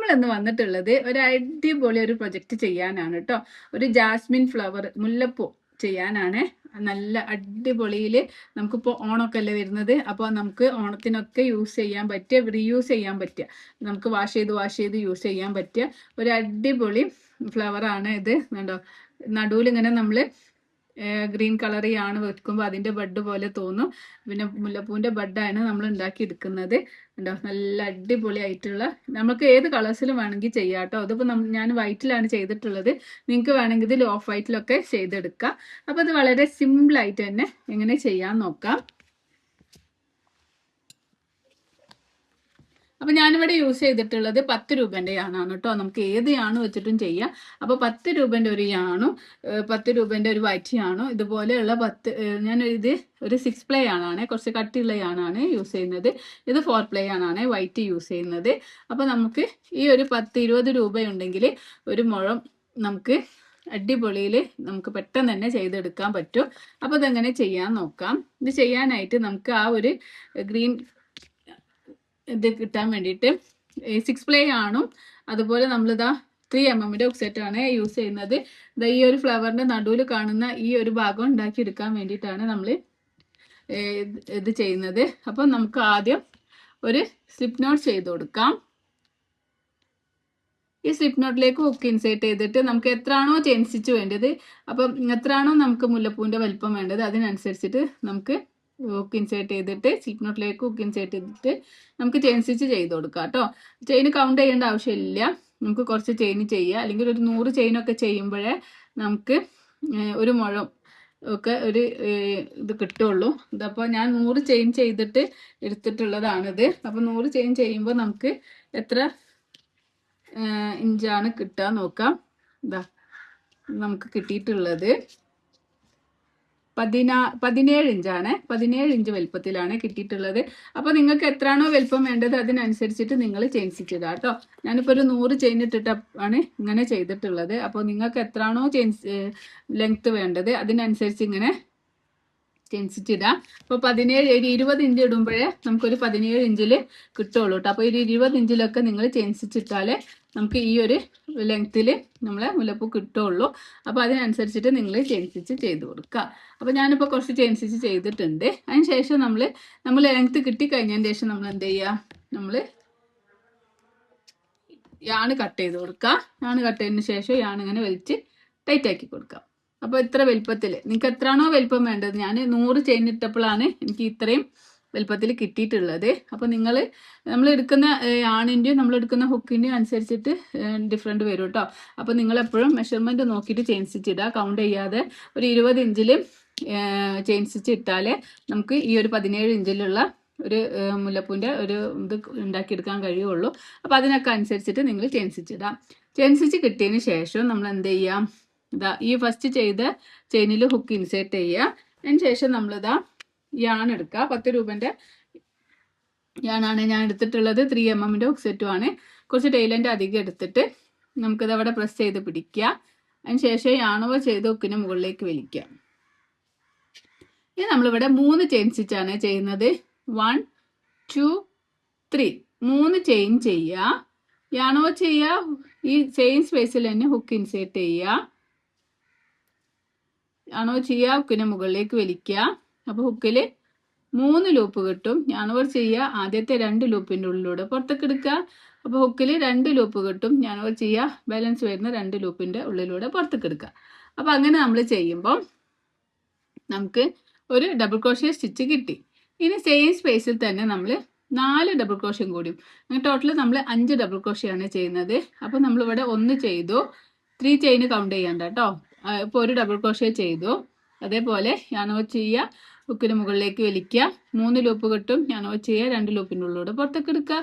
നമ്മളിന്ന് വന്നിട്ടുള്ളത് ഒരു അടിപൊളി ഒരു പ്രൊജക്റ്റ് ചെയ്യാനാണ് കേട്ടോ. ഒരു ജാസ്മിൻ ഫ്ലവർ മുല്ലപ്പൂ ചെയ്യാനാണ്. നല്ല അടിപൊളിയിൽ നമുക്കിപ്പോൾ ഓണമൊക്കെ അല്ലേ വരുന്നത്. അപ്പോൾ നമുക്ക് ഓണത്തിനൊക്കെ യൂസ് ചെയ്യാൻ പറ്റിയ, റീയൂസ് ചെയ്യാൻ പറ്റിയ, നമുക്ക് വാഷ് ചെയ്ത് യൂസ് ചെയ്യാൻ പറ്റിയ ഒരു അടിപൊളി ഫ്ലവറാണ് ഇത്. കണ്ടോ, നടുവിൽ ഇങ്ങനെ നമ്മൾ ഗ്രീൻ കളറിയാണ് വെക്കുമ്പോൾ അതിൻ്റെ ബഡ് പോലെ തോന്നും. പിന്നെ മുല്ലപ്പൂവിൻ്റെ ബഡാണ് നമ്മൾ ഉണ്ടാക്കി എടുക്കുന്നത്. ഉണ്ടോ, നല്ല അടിപൊളിയായിട്ടുള്ള, നമുക്ക് ഏത് കളേഴ്സിലും വേണമെങ്കിൽ ചെയ്യാം കേട്ടോ. അതിപ്പോൾ ഞാൻ വൈറ്റിലാണ് ചെയ്തിട്ടുള്ളത്. നിങ്ങൾക്ക് വേണമെങ്കിൽ ഇതിൽ ഓഫ് വൈറ്റിലൊക്കെ ചെയ്തെടുക്കാം. അപ്പോൾ അത് വളരെ സിമ്പിളായിട്ട് തന്നെ എങ്ങനെ ചെയ്യാൻ നോക്കാം. അപ്പോൾ ഞാനിവിടെ യൂസ് ചെയ്തിട്ടുള്ളത് 10 രൂപേൻ്റെ യാണാണ് കേട്ടോ. നമുക്ക് ഏത് യാണ് വെച്ചിട്ടും ചെയ്യാം. അപ്പോൾ 10 രൂപേൻ്റെ ഒരു യാണും 10 രൂപേൻ്റെ ഒരു വൈറ്റ് യാണും ഇതുപോലെയുള്ള ഞാൻ ഇത് ഒരു 6 പ്ലേ ആണാണ്, കുറച്ച് കട്ടിയുള്ള യാണാണ് യൂസ് ചെയ്യുന്നത്. ഇത് 4 പ്ലേ ആണാണ് വൈറ്റ് യൂസ് ചെയ്യുന്നത്. അപ്പോൾ നമുക്ക് ഈ ഒരു 10-20 രൂപയുണ്ടെങ്കിൽ ഒരു മുഴം നമുക്ക് അടിപൊളിയിൽ നമുക്ക് പെട്ടെന്ന് തന്നെ ചെയ്തെടുക്കാൻ പറ്റും. അപ്പോൾ അതെങ്ങനെ ചെയ്യാൻ നോക്കാം. ഇത് ചെയ്യാനായിട്ട് നമുക്ക് ആ ഒരു ഗ്രീൻ ഇത് കിട്ടാൻ വേണ്ടിയിട്ട് 6 പ്ലേ ആണും അതുപോലെ നമ്മളിതാ 3 mm ഒക്സെറ്റാണ് യൂസ് ചെയ്യുന്നത്. ഈ ഒരു ഫ്ലവറിൻ്റെ നടുവിൽ കാണുന്ന ഈ ഒരു ഭാഗം ഉണ്ടാക്കി എടുക്കാൻ വേണ്ടിയിട്ടാണ് നമ്മൾ ഇത് ചെയ്യുന്നത്. അപ്പം നമുക്ക് ആദ്യം ഒരു സ്ലിപ്പ് നോട്ട് ചെയ്ത് കൊടുക്കാം. ഈ സ്ലിപ്പ് നോട്ടിലേക്ക് ഹുക്ക് ഇൻസേർട്ട് ചെയ്തിട്ട് നമുക്ക് എത്രയാണോ ചെയിൻ സ്റ്റിച്ച് വേണ്ടത്, അപ്പം എത്രയാണോ നമുക്ക് മുല്ലപ്പൂവിൻ്റെ വലിപ്പം വേണ്ടത് അതിനനുസരിച്ചിട്ട് നമുക്ക് ഹുക്ക് ഇൻസേർട്ട് ചെയ്തിട്ട് സ്ലിപ്പ് നോട്ടിലേക്ക് ഹുക്ക് ഇൻസേർട്ട് ചെയ്തിട്ട് നമുക്ക് ചെയിൻ സ്റ്റിച്ച് ചെയ്ത് കൊടുക്കാം കേട്ടോ. ചെയിൻ കൗണ്ട് ചെയ്യേണ്ട ആവശ്യമില്ല, നമുക്ക് കുറച്ച് ചെയിൻ ചെയ്യുക. അല്ലെങ്കിൽ ഒരു 100 ചെയിനൊക്കെ ചെയ്യുമ്പോഴേ നമുക്ക് ഒരു മുഴം ഒക്കെ ഒരു ഇത് കിട്ടുള്ളൂ. ഇതപ്പോൾ ഞാൻ 100 ചെയിൻ ചെയ്തിട്ട് എടുത്തിട്ടുള്ളതാണിത്. അപ്പോൾ 100 ചെയിൻ ചെയ്യുമ്പോൾ നമുക്ക് എത്ര ഇഞ്ചാണ് കിട്ടുക നോക്കാം. ഇതാ നമുക്ക് കിട്ടിയിട്ടുള്ളത് 17 ഇഞ്ചാണ്. 17 ഇഞ്ച് വലുപ്പത്തിലാണ് കിട്ടിയിട്ടുള്ളത്. അപ്പോൾ നിങ്ങൾക്ക് എത്രയാണോ വലുപ്പം വേണ്ടത് അതിനനുസരിച്ചിട്ട് നിങ്ങൾ ചെയിൻ സ്റ്റിച്ച് ഇടുക കേട്ടോ. ഞാനിപ്പോൾ ഒരു 100 ചെയിൻ ഇട്ടിട്ടാണ് ഇങ്ങനെ ചെയ്തിട്ടുള്ളത്. അപ്പോൾ നിങ്ങൾക്ക് എത്രയാണോ ചെയിൻ ലെങ്ത്ത് വേണ്ടത് അതിനനുസരിച്ച് ഇങ്ങനെ ചെയിൻ സ്റ്റിച്ച് ഇടാം. അപ്പോൾ 20 ഇഞ്ച് ഇടുമ്പോഴേ നമുക്കൊരു 17 ഇഞ്ചിൽ കിട്ടുള്ളൂ കേട്ടോ. അപ്പോൾ ഒരു 20 ഇഞ്ചിലൊക്കെ നിങ്ങൾ ചെയിൻ സ്റ്റിച്ച് ഇട്ടാലേ നമുക്ക് ഈ ഒരു ലെങ്ത്തിൽ നമ്മളെ മുല്ലപ്പൂ കിട്ടുള്ളൂ. അപ്പോൾ അതിനനുസരിച്ചിട്ട് നിങ്ങൾ ചെയിൻ സ്റ്റിച്ച് ചെയ്ത് കൊടുക്കുക. അപ്പോൾ ഞാനിപ്പോൾ കുറച്ച് ചെയിൻ സ്റ്റിച്ച് ചെയ്തിട്ടുണ്ട്. അതിന് ശേഷം നമ്മൾ ലെങ്ത്ത് കിട്ടിക്കഴിഞ്ഞതിന് ശേഷം നമ്മൾ എന്ത് ചെയ്യുക, നമ്മൾ യാണ് കട്ട് ചെയ്ത് കൊടുക്കുക. യാണ് കട്ട് ചെയ്തതിന് ശേഷം യാണ് ഇങ്ങനെ വലിച്ച് ടൈറ്റാക്കി കൊടുക്കുക. അപ്പോൾ ഇത്ര വലുപ്പത്തിൽ നിങ്ങൾക്ക് എത്രയാണോ വലുപ്പം വേണ്ടത്, ഞാൻ 100 ചെയിൻ ഇട്ടപ്പോഴാണ് എനിക്ക് ഇത്രയും വലുപ്പത്തിൽ കിട്ടിയിട്ടുള്ളത്. അപ്പോൾ നമ്മൾ എടുക്കുന്ന ആണിൻ്റെയും നമ്മൾ എടുക്കുന്ന ഹുക്കിൻ്റെയും അനുസരിച്ചിട്ട് ഡിഫറെൻറ്റ് വരും കേട്ടോ. അപ്പോൾ നിങ്ങളെപ്പോഴും മെഷർമെൻറ്റ് നോക്കിയിട്ട് ചെയിൻ സ്റ്റിച്ച് ഇടുക. കൗണ്ട് ചെയ്യാതെ ഒരു 20 ഇഞ്ചിൽ ചെയിൻ സ്റ്റിച്ച് ഇട്ടാലേ നമുക്ക് ഈ ഒരു 17 ഇഞ്ചിലുള്ള ഒരു മുല്ലപ്പൂവിൻ്റെ ഒരു ഇത് ഉണ്ടാക്കിയെടുക്കാൻ കഴിയുള്ളൂ. അപ്പോൾ അതിനൊക്കെ അനുസരിച്ചിട്ട് നിങ്ങൾ ചെയിൻ സ്റ്റിച്ച് ഇടാം. ചെയിൻ സ്റ്റിച്ച് കിട്ടിയതിന് ശേഷം നമ്മൾ എന്ത് ചെയ്യാം, ഇതാ ഈ ഫസ്റ്റ് ചെയ്ത ചെയിനിൽ ഹുക്ക് ഇൻസേർട്ട് ചെയ്യുക. അതിന് ശേഷം നമ്മളിതാ യാണ് എടുക്കുക. 10 രൂപേൻ്റെ യാണാണ് ഞാൻ എടുത്തിട്ടുള്ളത്. 3 mm ഒക്സെറ്റുമാണ്. കുറച്ച് ടൈലൻ്റ് അധികം എടുത്തിട്ട് നമുക്കിത് അവിടെ പ്രസ് ചെയ്ത് പിടിക്കുക. അതിന് ശേഷം യാണോ ചെയ്ത് ഹുക്കിന് മുകളിലേക്ക് വലിക്കുക. ഇനി നമ്മളിവിടെ 3 ചെയിൻ സ്റ്റിച്ചാണ് ചെയ്യുന്നത്. 1 2 3 3 ചെയിൻ ചെയ്യുക. യാണോ ചെയ്യുക, ഈ ചെയിൻ സ്പേസിൽ തന്നെ ഹുക്ക് ഇൻസേർട്ട് ചെയ്യുക. യാണോ ചെയ്യുക, ഹുക്കിനെ മുകളിലേക്ക് വലിക്കുക. അപ്പോൾ ഹുക്കിൽ 3 ലൂപ്പ് കിട്ടും. യാണോ ചെയ്യുക, ആദ്യത്തെ 2 ലൂപ്പിൻ്റെ ഉള്ളിലൂടെ പുറത്തേക്ക് എടുക്കുക. അപ്പോൾ ഹുക്കിൽ 2 ലൂപ്പ് കിട്ടും. യാണോ ചെയ്യുക, ബാലൻസ് വരുന്ന 2 ലൂപ്പിൻ്റെ ഉള്ളിലൂടെ പുറത്തേക്ക് എടുക്കുക. അപ്പോൾ അങ്ങനെ നമ്മൾ ചെയ്യുമ്പോൾ നമുക്ക് ഒരു ഡബിൾ ക്രോഷ്യ സ്റ്റിച്ച് കിട്ടി. ഇനി സെയിം സ്പേസിൽ തന്നെ നമ്മൾ 4 ഡബിൾ ക്രോഷ്യം കൂടിയും, അങ്ങനെ ടോട്ടൽ നമ്മൾ 5 ഡബിൾ ക്രോഷ്യാണ് ചെയ്യുന്നത്. അപ്പോൾ നമ്മളിവിടെ 1 ചെയ്തു, 3 ചെയിൻ കൗണ്ട് ചെയ്യണ്ട കേട്ടോ. ഇപ്പോൾ ഒരു ഡബിൾ ക്രോഷ്യ ചെയ്തു. അതേപോലെ യാണോ ചെയ്യുക, ഹുക്കിന് മുകളിലേക്ക് വലിക്കുക. 3 ലൂപ്പ് കിട്ടും. യാണോ ചെയ്യുക, 2 ലൂപ്പിൻ്റെ ഉള്ളിലൂടെ പുറത്തേക്ക് എടുക്കുക.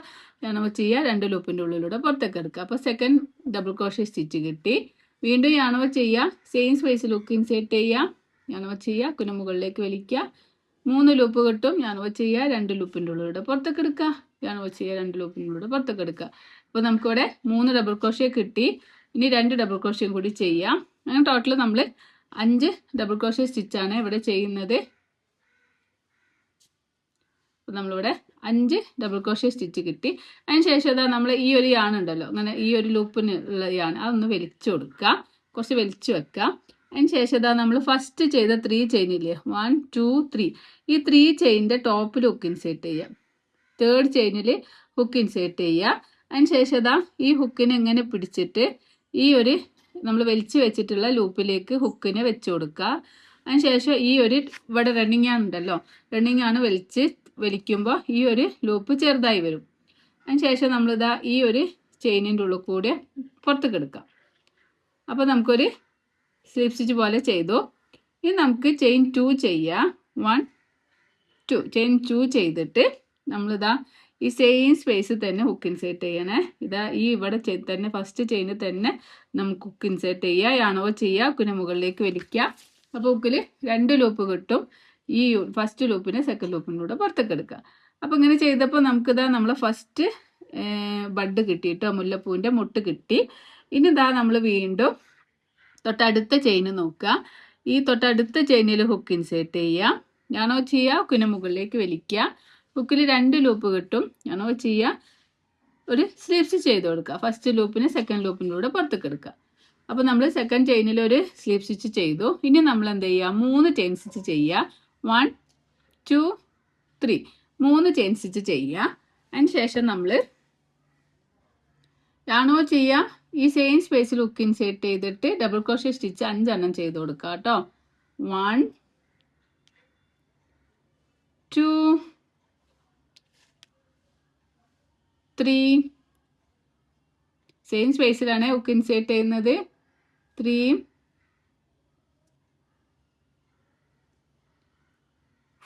യാണോ ചെയ്യുക, 2 ലൂപ്പിൻ്റെ ഉള്ളിലൂടെ പുറത്തേക്ക് എടുക്കുക. അപ്പോൾ സെക്കൻഡ് ഡബിൾ ക്രോഷ്യ സ്റ്റിച്ച് കിട്ടി. വീണ്ടും യാണോ ചെയ്യുക, സെയിം സ്പേസിൽ ഹുക്ക് ഇൻസേർട്ട് ചെയ്യുക. യാണോ ചെയ്യുക, ഹുക്കിന് മുകളിലേക്ക് വലിക്കുക. 3 ലൂപ്പ് കിട്ടും. യാണോ ചെയ്യുക, 2 ലൂപ്പിൻ്റെ ഉള്ളിലൂടെ പുറത്തേക്ക് എടുക്കുക. യാണോ ചെയ്യുക, 2 ലൂപ്പിൻ്റെ ഉള്ളിലൂടെ പുറത്തേക്ക് എടുക്കുക. അപ്പോൾ നമുക്കിവിടെ 3 ഡബിൾ ക്രോഷ്യ കിട്ടി. ഇനി 2 ഡബിൾ ക്രോഷ്യം കൂടി ചെയ്യാം. അങ്ങനെ ടോട്ടൽ നമ്മൾ 5 ഡബിൾ ക്രോഷ്യ സ്റ്റിച്ചാണ് ഇവിടെ ചെയ്യുന്നത്. അപ്പോൾ നമ്മളിവിടെ 5 ഡബിൾ ക്രോഷ്യ സ്റ്റിച്ച് കിട്ടി. അതിന് ശേഷം ഇതാ നമ്മൾ ഈ ഒരു യാൺ ഉണ്ടല്ലോ, അങ്ങനെ ഈ ഒരു ലൂപ്പിനുള്ള യാൺ അതൊന്ന് വലിച്ചു കൊടുക്കുക, കുറച്ച് വലിച്ചു വെക്കുക. അതിന് ശേഷം ഇതാ നമ്മൾ ഫസ്റ്റ് ചെയ്ത 3 ചെയിനില്ലേ, 1 2 3, ഈ 3 ചെയിനിൻ്റെ ടോപ്പിൽ ഹുക്ക് ഇൻസേർട്ട് ചെയ്യുക. 3rd ചെയിനിൽ ഹുക്ക് ഇൻസേർട്ട് ചെയ്യുക. അതിന് ശേഷം ഇതാ ഈ ഹുക്കിനെ ഇങ്ങനെ പിടിച്ചിട്ട് ഈ ഒരു നമ്മൾ വലിച്ചു വെച്ചിട്ടുള്ള ലൂപ്പിലേക്ക് ഹുക്കിനെ വെച്ച് കൊടുക്കുക. അതിന് ശേഷം ഈ ഒരു ഇവിടെ റണ്ണിങ് ആണുണ്ടല്ലോ, റണ്ണിങ് ആണ് വലിക്കുമ്പോൾ ഈ ഒരു ലൂപ്പ് ചെറുതായി വരും. അതിന് ശേഷം നമ്മളിതാ ഈ ഒരു ചെയിനിൻ്റെ ഉള്ളിൽ കൂടെ പുറത്തേക്ക് എടുക്കാം. അപ്പോൾ നമുക്കൊരു സ്ലിപ്പ് സ്റ്റിച്ച് പോലെ ചെയ്തു. ഇനി നമുക്ക് ചെയിൻ 2 ചെയ്യാം. 1 2 ചെയിൻ 2 ചെയ്തിട്ട് നമ്മളിതാ ഈ സെയിം സ്പേസിൽ തന്നെ ഹുക്ക് ഇൻസേർട്ട് ചെയ്യണേ. ഇതാ ഈ ഇവിടെ തന്നെ ഫസ്റ്റ് ചെയിനിൽ തന്നെ നമുക്ക് ഹുക്ക് ഇൻസേർട്ട് ചെയ്യുക, യാണോ ചെയ്യുക, ഹുക്കിന് മുകളിലേക്ക് വലിക്കുക. അപ്പോൾ ഹുക്കിൽ 2 ലൂപ്പ് കിട്ടും. ഈ ഫസ്റ്റ് ലൂപ്പിന് സെക്കൻഡ് ലൂപ്പിനൂടെ പുറത്തേക്ക് എടുക്കുക. അപ്പോൾ ഇങ്ങനെ ചെയ്തപ്പോൾ നമുക്കിതാ നമ്മളെ ഫസ്റ്റ് ബഡ് കിട്ടിയിട്ടോ, മുല്ലപ്പൂവിൻ്റെ മുട്ട് കിട്ടി. ഇനി ഇതാ നമ്മൾ വീണ്ടും തൊട്ടടുത്ത ചെയിന് നോക്കുക. ഈ തൊട്ടടുത്ത ചെയിനിൽ ഹുക്ക് ഇൻസേർട്ട് ചെയ്യുക, യാണോ ചെയ്യുക, ഹുക്കിന് മുകളിലേക്ക് വലിക്കുക. ഹുക്കിൽ 2 ലൂപ്പ് കിട്ടും, യാണോ ചെയ്യുക, ഒരു സ്ലിപ്പ് സ്റ്റിച്ച് ചെയ്ത് കൊടുക്കുക. ഫസ്റ്റ് ലൂപ്പിന് സെക്കൻഡ് ലൂപ്പിലൂടെ പുറത്തേക്ക് എടുക്കുക. അപ്പോൾ നമ്മൾ സെക്കൻഡ് ചെയിനിൽ ഒരു സ്ലിപ്പ് സ്റ്റിച്ച് ചെയ്തു. ഇനി നമ്മൾ എന്ത് ചെയ്യുക, 3 ചെയിൻ സ്റ്റിച്ച് ചെയ്യുക. 1 2 3 3 ചെയിൻ സ്റ്റിച്ച് ചെയ്യുക. അതിന് ശേഷം നമ്മൾ യാണോ ചെയ്യുക, ഈ സെയിം സ്പേസിൽ ഹുക്ക് ഇൻസേർട്ട് ചെയ്തിട്ട് ഡബിൾ ക്രോഷ്യ സ്റ്റിച്ച് 5 എണ്ണം ചെയ്ത് കൊടുക്കുക കേട്ടോ. 1 2 3 സെയിം സ്പേസിലാണ് ഹുക്ക് ഇൻസേർട്ട് ചെയ്യുന്നത്. 3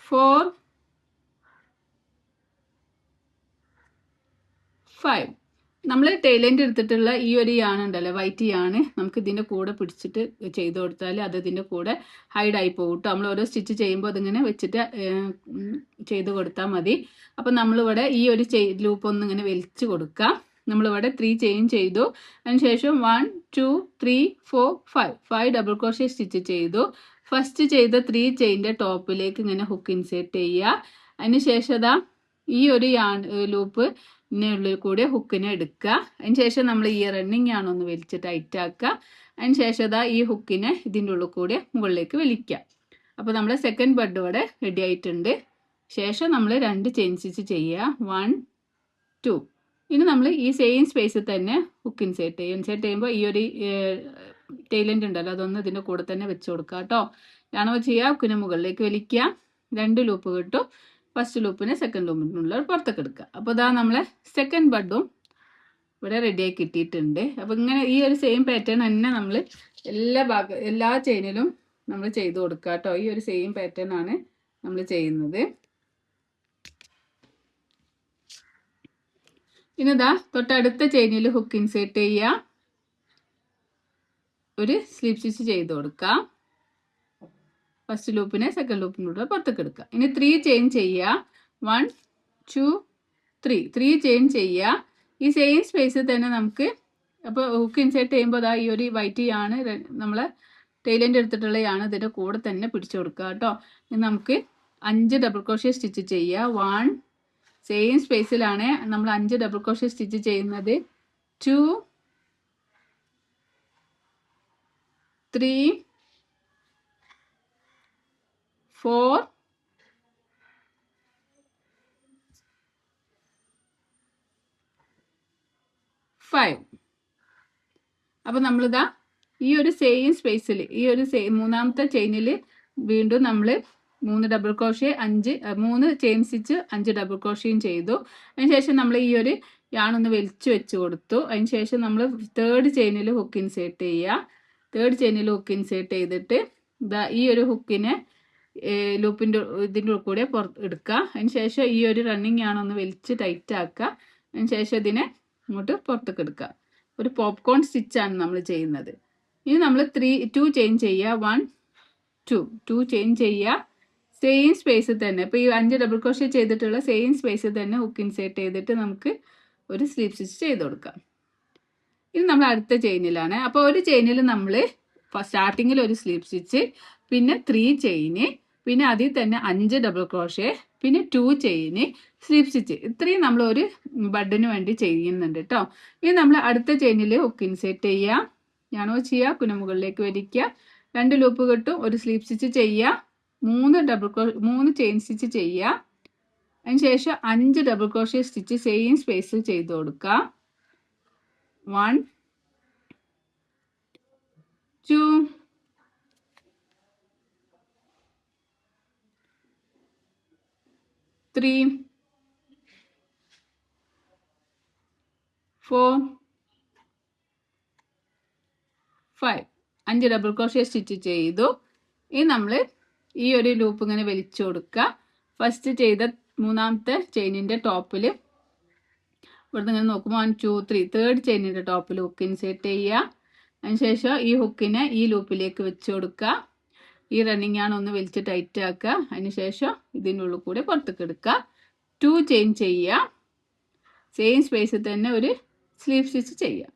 4 5. നമ്മൾ ടൈലൻ്റ് എടുത്തിട്ടുള്ള ഈ ഒരു യാണ് ഉണ്ടല്ലോ, വൈറ്റ് യാണ്, നമുക്ക് ഇതിൻ്റെ കൂടെ പിടിച്ചിട്ട് ചെയ്ത് കൊടുത്താൽ അത് ഇതിൻ്റെ കൂടെ ഹൈഡായി പോകും കേട്ടോ. നമ്മൾ ഓരോ സ്റ്റിച്ച് ചെയ്യുമ്പോൾ അതിങ്ങനെ വെച്ചിട്ട് ചെയ്ത് കൊടുത്താൽ മതി. അപ്പം നമ്മളിവിടെ ഈ ഒരു ലൂപ്പ് ഒന്ന് ഇങ്ങനെ വലിച്ചു കൊടുക്കുക. നമ്മളിവിടെ 3 ചെയിൻ ചെയ്തു. അതിനുശേഷം 1 2 3 4 5 ഡബിൾ ക്രോഷ്യ സ്റ്റിച്ച് ചെയ്തു. ഫസ്റ്റ് ചെയ്ത 3 ചെയിൻ്റെ ടോപ്പിലേക്ക് ഇങ്ങനെ ഹുക്ക് ഇൻസേർട്ട് ചെയ്യുക. അതിന് ശേഷം അതാ ഈ ഒരു ലൂപ്പ് ഉള്ളിൽ കൂടെ ഹുക്കിനെ എടുക്കുക. അതിന് ശേഷം നമ്മൾ ഈ റണ്ണിങ് ആണൊന്ന് വലിച്ച് ടൈറ്റ് ആക്കുക. അതിന് ശേഷം അതാ ഈ ഹുക്കിനെ ഇതിൻ്റെ ഉള്ളിൽ കൂടെ മുകളിലേക്ക് വലിക്കുക. അപ്പോൾ നമ്മുടെ സെക്കൻഡ് ബഡ് ഇവിടെ റെഡി ആയിട്ടുണ്ട്. ശേഷം നമ്മൾ 2 ചെയിൻ സ്റ്റിച്ച് ചെയ്യുക. 1 2. ഇനി നമ്മൾ ഈ സെയിം സ്പേസിൽ തന്നെ ഹുക്ക് ഇൻസേർട്ട് ചെയ്യും. ഇൻസേർട്ട് ചെയ്യുമ്പോൾ ഈ ഒരു ടൈലൻ്റ് ഉണ്ടല്ലോ, അതൊന്ന് ഇതിൻ്റെ കൂടെ തന്നെ വെച്ച് കൊടുക്കുക കേട്ടോ. യാണോ ചെയ്യുക, ഹുക്കിന് മുകളിലേക്ക് വലിക്കുക. 2 ലൂപ്പ് കിട്ടും. ഫസ്റ്റ് ലൂപ്പിന് സെക്കൻഡ് ലൂപ്പിനുള്ള പുറത്തേക്ക് എടുക്കുക. അപ്പോൾ ഇതാ നമ്മളെ സെക്കൻഡ് ബഡും ഇവിടെ റെഡിയായി കിട്ടിയിട്ടുണ്ട്. അപ്പോൾ ഇങ്ങനെ ഈ ഒരു സെയിം പാറ്റേൺ തന്നെ നമ്മൾ എല്ലാ ചെയിനിലും നമ്മൾ ചെയ്ത് കൊടുക്കുക കേട്ടോ. ഈ ഒരു സെയിം പാറ്റേൺ ആണ് നമ്മൾ ചെയ്യുന്നത്. ഇനി ഇതാ തൊട്ടടുത്ത ചെയിനിൽ ഹുക്ക് ഇൻസേർട്ട് ചെയ്യുക, ഒരു സ്ലിപ്പ് സ്റ്റിച്ച് ചെയ്ത് കൊടുക്കുക. ഫസ്റ്റ് ലൂപ്പിനെ സെക്കൻഡ് ലൂപ്പിലൂടെ പുറത്തേക്ക് എടുക്കുക. ഇനി 3 ചെയിൻ ചെയ്യുക. 1 2 3 ചെയിൻ ചെയ്യുക. ഈ സെയിം സ്പേസിൽ തന്നെ നമുക്ക് അപ്പോൾ ഹുക്ക് ഇൻസേർട്ട് ചെയ്യുമ്പോൾ അതാ ഈ ഒരു വൈറ്റ് യാണ് നമ്മൾ ടൈലൻ്റ് എടുത്തിട്ടുള്ള യാണ് ഇതിൻ്റെ കൂടെ തന്നെ പിടിച്ചു കൊടുക്കുക കേട്ടോ. ഇനി നമുക്ക് 5 ഡബിൾ ക്രോഷ്യ സ്റ്റിച്ച് ചെയ്യുക. 1 സെയിം സ്പേസിലാണ് നമ്മൾ 5 ഡബിൾ ക്രോഷ്യ സ്റ്റിച്ച് ചെയ്യുന്നത്. 2 3 4 5. അപ്പോൾ നമ്മളിതാ ഈ ഒരു സെയിം സ്പേസിൽ ഈ ഒരു മൂന്നാമത്തെ ചെയിനിൽ വീണ്ടും നമ്മൾ 3 double crochet 3 chain stitch 5 double ക്രോഷ്യയും ചെയ്തു. അതിനുശേഷം നമ്മൾ ഈ ഒരു യാണൊന്ന് വലിച്ചു വെച്ച് കൊടുത്തു. അതിനുശേഷം നമ്മൾ 3rd ചെയിനിൽ ഹുക്ക് ഇൻസേർട്ട് ചെയ്യുക. 3rd ചെയിനിൽ ഹുക്ക് ഇൻസേർട്ട് ചെയ്തിട്ട് ഇതാ ഈ ഒരു ഹുക്കിനെ ലൂപ്പിൻ്റെ ഇതിൻ്റെ കൂടെ എടുക്കുക. അതിനുശേഷം ഈ ഒരു റണ്ണിങ് യാണൊന്ന് വലിച്ച് ടൈറ്റ് ആക്കുക. അതിനുശേഷം ഇതിനെ ഇങ്ങോട്ട് പുറത്തേക്ക് എടുക്കുക. ഒരു പോപ്കോൺ സ്റ്റിച്ചാണ് നമ്മൾ ചെയ്യുന്നത്. ഇനി നമ്മൾ 2 ചെയിൻ ചെയ്യുക. 1 2 ചെയിൻ ചെയ്യുക. സെയിം സ്പേസിൽ തന്നെ ഇപ്പോൾ ഈ 5 ഡബിൾ ക്രോഷ്യ ചെയ്തിട്ടുള്ള സെയിം സ്പേസിൽ തന്നെ ഹുക്ക് ഇൻസേർട്ട് ചെയ്തിട്ട് നമുക്ക് ഒരു സ്ലിപ്പ് സ്റ്റിച്ച് ചെയ്ത് കൊടുക്കാം. ഇത് നമ്മൾ അടുത്ത ചെയിനിലാണ്. അപ്പോൾ ഒരു ചെയിനിൽ നമ്മൾ സ്റ്റാർട്ടിങ്ങിൽ ഒരു സ്ലിപ്പ് സ്റ്റിച്ച്, പിന്നെ 3 ചെയിന്, പിന്നെ അതിൽ തന്നെ 5 ഡബിൾ ക്രോഷേ, പിന്നെ 2 ചെയിന്, സ്ലിപ്പ് സ്റ്റിച്ച്. ഇത്രയും നമ്മൾ ഒരു ബഡിന് വേണ്ടി ചെയ്യുന്നുണ്ട് കേട്ടോ. ഇനി നമ്മൾ അടുത്ത ചെയിനിൽ ഹുക്ക് ഇൻസേർട്ട് ചെയ്യുക, ഞാനോ ചെയ്യുക, കുനമുകളിലേക്ക് വലിക്കുക, 2 ലൂപ്പ് കിട്ടും, ഒരു സ്ലിപ്പ് സ്റ്റിച്ച് ചെയ്യുക, 3 ചെയിൻ സ്റ്റിച്ച് ചെയ്യുക. അതിനുശേഷം 5 ഡബിൾ ക്രോഷേ സ്റ്റിച്ച് സെയിം സ്പേസിൽ ചെയ്ത് കൊടുക്കുക. 1 2 3 4 5 5 ഡബിൾ ക്രോഷേ സ്റ്റിച്ച് ചെയ്തു. ഇനി നമ്മൾ ഈ ഒരു ലൂപ്പ് ഇങ്ങനെ വലിച്ചു കൊടുക്കുക. ഫസ്റ്റ് ചെയ്ത 3ാമത്തെ ചെയിനിൻ്റെ ടോപ്പിൽ ഇവിടുന്ന് ഇങ്ങനെ നോക്കുമ്പോൾ 1 2 3 തേർഡ് ചെയിനിൻ്റെ ടോപ്പിൽ ഹുക്ക് ഇൻസേർട്ട് ചെയ്യുക. അതിനുശേഷം ഈ ഹുക്കിനെ ഈ ലൂപ്പിലേക്ക് വെച്ച് കൊടുക്കുക. ഈ റണ്ണിങ് ആണ് ഒന്ന് വലിച്ച് ടൈറ്റ് ആക്കുക. അതിനുശേഷം ഇതിൻ്റെ ഉള്ളിൽ കൂടെ പുറത്തേക്ക് എടുക്കുക. 2 ചെയിൻ ചെയ്യുക, സെയിം സ്പേസിൽ തന്നെ ഒരു സ്ലീവ് സ്റ്റിച്ച് ചെയ്യുക.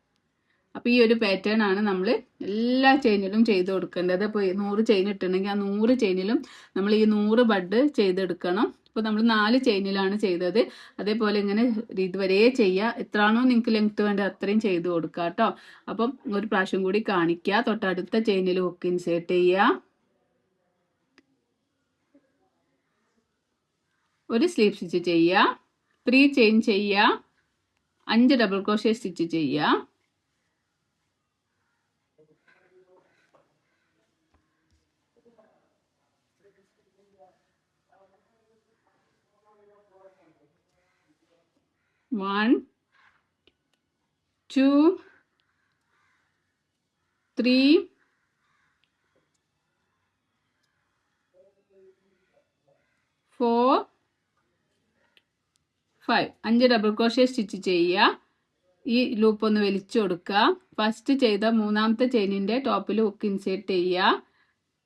അപ്പോൾ ഈ ഒരു പാറ്റേൺ ആണ് നമ്മൾ എല്ലാ ചെയിനിലും ചെയ്ത് കൊടുക്കേണ്ടത്. അപ്പോൾ 100 ചെയിൻ ഇട്ടുണ്ടെങ്കിൽ ആ 100 ചെയിനിലും നമ്മൾ ഈ 100 ബഡ് ചെയ്തെടുക്കണം. ഇപ്പോൾ നമ്മൾ 4 ചെയിനിലാണ് ചെയ്തത്. അതേപോലെ ഇങ്ങനെ ഇതുവരെ ചെയ്യുക. എത്രയാണോ നിങ്ങൾക്ക് ലെങ്ത് വേണ്ടത് അത്രയും ചെയ്ത് കൊടുക്കുക കേട്ടോ. അപ്പം ഒരു പ്രാവശ്യം കൂടി കാണിക്കുക. തൊട്ടടുത്ത ചെയിനിൽ ഹുക്ക് ഇൻസേർട്ട് ചെയ്യുക, ഒരു സ്ലീവ് സ്റ്റിച്ച് ചെയ്യുക, 3 ചെയിൻ ചെയ്യുക, 5 ഡബിൾ ക്രോഷേ സ്റ്റിച്ച് ചെയ്യുക. One, 2, 3, 4, 5 5 ഡബിൾ ക്രോഷേ സ്റ്റിച്ച് ചെയ്യുക. ഈ ലൂപ്പ് ഒന്ന് വലിച്ചു കൊടുക്കുക. ഫസ്റ്റ് ചെയ്ത 3ാമത്തെ ചെയിനിൻ്റെ ടോപ്പിൽ ഹുക്ക് ഇൻസേർട്ട് ചെയ്യുക.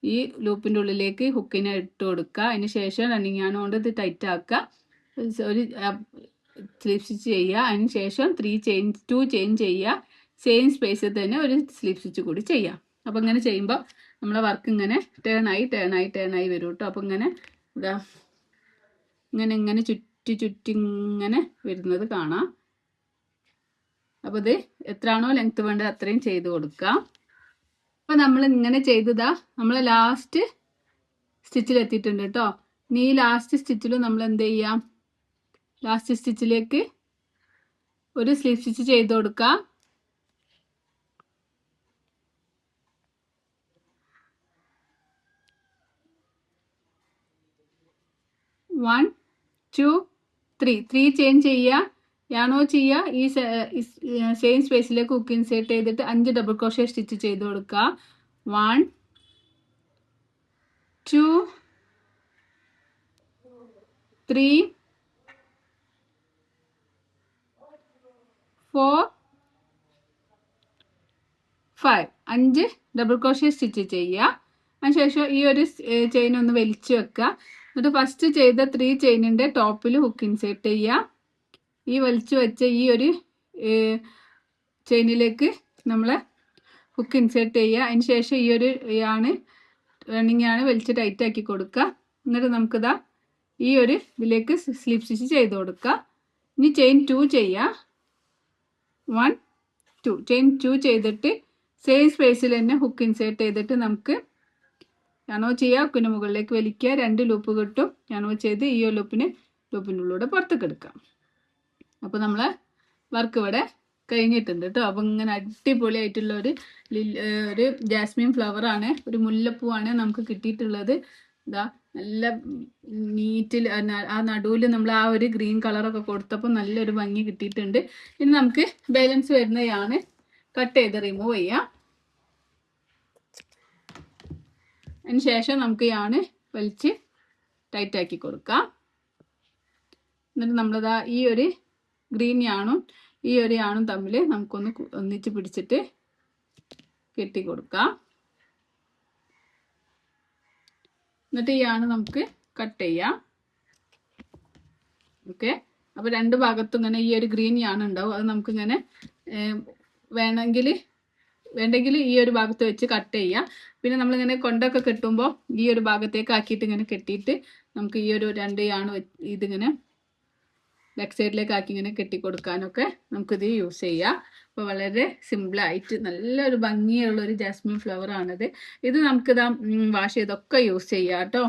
ഈ ലൂപ്പിൻ്റെ ഉള്ളിലേക്ക് ഹുക്കിനെ ഇട്ട് കൊടുക്കുക. അതിന് ശേഷം റണ്ണിങ് ആണ് കൊണ്ട് ഇത് ടൈറ്റ് ആക്കുക. ഒരു സ്ലിപ്പ് സ്റ്റിച്ച് ചെയ്യുക. അതിന് ശേഷം 2 ചെയിൻ ചെയ്യുക. സെയിം സ്പേസിൽ തന്നെ ഒരു സ്ലിപ്പ് സ്റ്റിച്ച് കൂടി ചെയ്യാം. അപ്പോൾ ഇങ്ങനെ ചെയ്യുമ്പോൾ നമ്മളെ വർക്ക് ഇങ്ങനെ ടേൺ ആയി വരും കേട്ടോ. അപ്പോൾ ഇങ്ങനെ ഇതാ ഇങ്ങനെ ചുറ്റി ഇങ്ങനെ വരുന്നത് കാണാം. അപ്പോൾ ഇത് എത്രയാണോ ലെങ്ത് വേണ്ടത് അത്രയും ചെയ്ത് കൊടുക്കാം. അപ്പോൾ നമ്മൾ ഇങ്ങനെ ചെയ്തതാ നമ്മൾ ലാസ്റ്റ് സ്റ്റിച്ചിൽ എത്തിയിട്ടുണ്ട് കേട്ടോ. ഇനി ഈ ലാസ്റ്റ് സ്റ്റിച്ചിലും നമ്മൾ എന്ത് ചെയ്യാം, ലാസ്റ്റ് സ്റ്റിച്ചിലേക്ക് ഒരു സ്ലീവ് സ്റ്റിച്ച് ചെയ്ത് കൊടുക്കാം. 1 2 3 ചെയിൻ ചെയ്യുക, യാണോ ചെയ്യുക. ഈ സെയിം സ്പേസിലേക്ക് ഹുക്ക് ഇൻസേർട്ട് ചെയ്തിട്ട് 5 ഡബിൾ ക്രോഷേ സ്റ്റിച്ച് ചെയ്ത് കൊടുക്കുക. 1 2 3 4 5 5 ഡബിൾ ക്രോഷേ സ്റ്റിച്ച് ചെയ്യുക. അതിനുശേഷം ഈ ഒരു ചെയിൻ ഒന്ന് വലിച്ചു വെക്കുക. എന്നിട്ട് ഫസ്റ്റ് ചെയ്ത 3 ചെയിനിൻ്റെ ടോപ്പിൽ ഹുക്ക് ഇൻസേർട്ട് ചെയ്യുക. ഈ വലിച്ചു വെച്ച ഈ ഒരു ചെയിനിലേക്ക് നമ്മൾ ഹുക്ക് ഇൻസേർട്ട് ചെയ്യുക. അതിന് ശേഷം ഈ ഒരു റണ്ണിങ് ആണ് വലിച്ച് ടൈറ്റ് ആക്കി കൊടുക്കുക. എന്നിട്ട് നമുക്കിതാ ഈ ഒരു ഇതിലേക്ക് സ്ലിപ്പ് സ്റ്റിച്ച് ചെയ്ത് കൊടുക്കുക. ഇനി ചെയിൻ 2 ചെയ്യുക. 1 2 ചെയിൻ 2 ചെയ്തിട്ട് സെയിം സ്പേസിൽ തന്നെ ഹുക്ക് ഇൻസേർട്ട് ചെയ്തിട്ട് നമുക്ക് യാണോ ചെയ്യുക, ഹുക്കിന് മുകളിലേക്ക് വലിക്കുക, 2 ലൂപ്പ് കിട്ടും. യാണോ ചെയ്ത് ഈ ലൂപ്പിൻ്റെ ഉള്ളിലൂടെ പുറത്തേക്ക് എടുക്കാം. അപ്പോൾ നമ്മളെ വർക്ക് ഇവിടെ കഴിഞ്ഞിട്ടുണ്ട് കേട്ടോ. അപ്പം ഇങ്ങനെ അടിപൊളിയായിട്ടുള്ള ഒരു ജാസ്മിൻ ഫ്ലവർ ആണ്, ഒരു മുല്ലപ്പൂവാണ് നമുക്ക് കിട്ടിയിട്ടുള്ളത്. ഇതാ നല്ല നീറ്റിൽ ആ നടുവിൽ നമ്മൾ ആ ഒരു ഗ്രീൻ കളറൊക്കെ കൊടുത്തപ്പോൾ നല്ലൊരു ഭംഗി കിട്ടിയിട്ടുണ്ട്. ഇനി നമുക്ക് ബാലൻസ് വരുന്നതാണ് കട്ട് ചെയ്ത് റിമൂവ് ചെയ്യാം. അതിന് ശേഷം നമുക്ക് വലിച്ച് ടൈറ്റ് ആക്കി കൊടുക്കാം. എന്നിട്ട് നമ്മളിതാ ഈ ഒരു ഗ്രീൻ യാണും ഈ ഒരു യാണും തമ്മിൽ നമുക്കൊന്ന് ഒന്നിച്ച് പിടിച്ചിട്ട് കെട്ടി കൊടുക്കാം. എന്നിട്ട് ഈ യാണ് നമുക്ക് കട്ട് ചെയ്യാം. ഓക്കെ, അപ്പോൾ 2 ഭാഗത്തും ഇങ്ങനെ ഈ ഒരു ഗ്രീൻ യാണ് ഉണ്ടാവും. അത് നമുക്കിങ്ങനെ വേണമെങ്കിൽ വേണ്ടെങ്കിൽ ഈ ഒരു ഭാഗത്ത് വെച്ച് കട്ട് ചെയ്യാം. പിന്നെ നമ്മളിങ്ങനെ കൊണ്ടൊക്കെ കെട്ടുമ്പോൾ ഈ ഒരു ഭാഗത്തേക്ക് ആക്കിയിട്ട് ഇങ്ങനെ കെട്ടിയിട്ട് നമുക്ക് ഈ ഒരു 2 യാണ് ഇതിങ്ങനെ ബാക്ക് സൈഡിലേക്ക് ആക്കി ഇങ്ങനെ കെട്ടിക്കൊടുക്കാനൊക്കെ നമുക്കിത് യൂസ് ചെയ്യാം. അപ്പോൾ വളരെ സിമ്പിളായിട്ട് നല്ലൊരു ഭംഗിയുള്ളൊരു ജാസ്മിൻ ഫ്ലവർ ആണിത്. ഇത് നമുക്കിതാ വാഷ് ചെയ്തൊക്കെ യൂസ് ചെയ്യാം കേട്ടോ.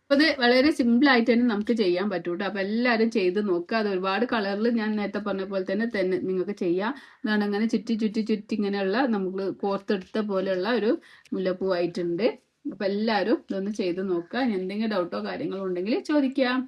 അപ്പോൾ ഇത് വളരെ സിമ്പിളായിട്ട് തന്നെ നമുക്ക് ചെയ്യാൻ പറ്റും കേട്ടോ. അപ്പോൾ എല്ലാവരും ചെയ്ത് നോക്കുക. അത് ഒരുപാട് കളറിൽ ഞാൻ നേരത്തെ പറഞ്ഞ പോലെ തന്നെ നിങ്ങൾക്ക് ചെയ്യാം. അതാണ് ഇങ്ങനെ ചുറ്റി ഇങ്ങനെയുള്ള നമുക്ക് കോർത്തെടുത്ത പോലെയുള്ള ഒരു മുല്ലപ്പൂവായിട്ടുണ്ട്. അപ്പോൾ എല്ലാവരും ഇതൊന്ന് ചെയ്ത് നോക്കുക. എന്തെങ്കിലും ഡൗട്ടോ കാര്യങ്ങളോ ഉണ്ടെങ്കിൽ ചോദിക്കാം.